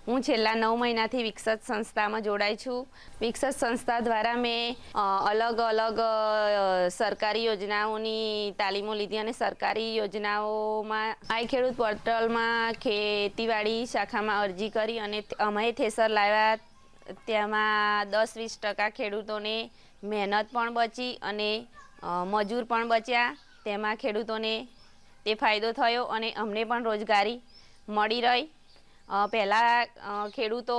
હું છેલ્લા 9 મહિનાથી વિકસત સંસ્થામાં જોડાઈ છું। વિકસત સંસ્થા દ્વારા મેં અલગ અલગ સરકારી યોજનાઓની તાલીમો લીધી અને સરકારી યોજનાઓમાં આઈ ખેડૂત પોર્ટલમાં ખેતીવાડી શાખામાં અરજી કરી અને અમે થેસર લાવ્યા। તેમાં 10-20% ખેડૂતોને મહેનત પણ બચી અને મજૂર પણ બચ્યા। તેમાં ખેડૂતોને તે ફાયદો થયો અને અમને પણ રોજગારી મળી રહી। પહેલાં ખેડૂતો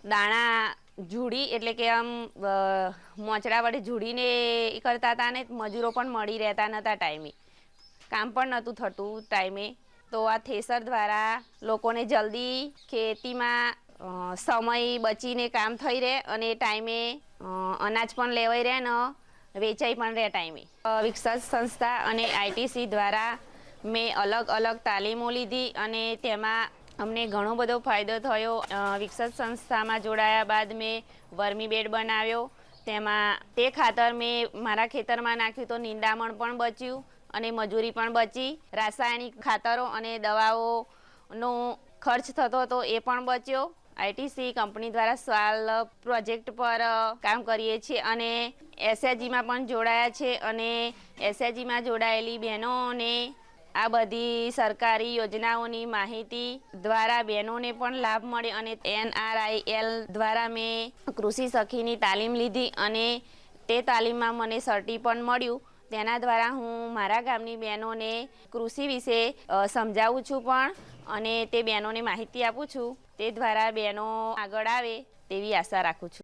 દાણા ઝૂડી એટલે કે આમ મોચડા વડે ઝૂડીને કરતા હતા ને મજૂરો પણ મળી રહેતા નહોતા ટાઈમે, કામ પણ નહોતું થતું ટાઈમે। તો આ થેસર દ્વારા લોકોને જલ્દી ખેતીમાં સમય બચીને કામ થઈ રહે અને ટાઈમે અનાજ પણ લેવાઈ રહે ને વેચાઈ પણ રહે ટાઈમે। વિકસત સંસ્થા અને આઈટીસી દ્વારા મેં અલગ અલગ તાલીમો લીધી અને તેમાં અમને ઘણો બધો ફાયદો થયો। વિકસત સંસ્થામાં જોડાયા બાદ મેં વર્મી બેડ બનાવ્યો। તેમાં તે ખાતર મેં મારા ખેતરમાં નાખ્યું તો નિંદામણ પણ બચ્યું અને મજૂરી પણ બચી। રાસાયણિક ખાતરો અને દવાઓનો ખર્ચ થતો હતો એ પણ બચ્યો। આઈટીસી કંપની દ્વારા સ્વાલ પ્રોજેક્ટ પર કામ કરીએ છીએ અને એસએચજીમાં પણ જોડાયા છે અને એસએચજીમાં જોડાયેલી બહેનોને આ બધી સરકારી યોજનાઓની માહિતી દ્વારા બહેનોને પણ લાભ મળે અને NRIL દ્વારા મેં કૃષિ સખીની તાલીમ લીધી અને તે તાલીમમાં મને સર્ટી પણ મળ્યું। તેના દ્વારા હું મારા ગામની બહેનોને કૃષિ વિશે સમજાવું છું પણ અને તે બહેનોને માહિતી આપું છું। તે દ્વારા બહેનો આગળ આવે તેવી આશા રાખું છું।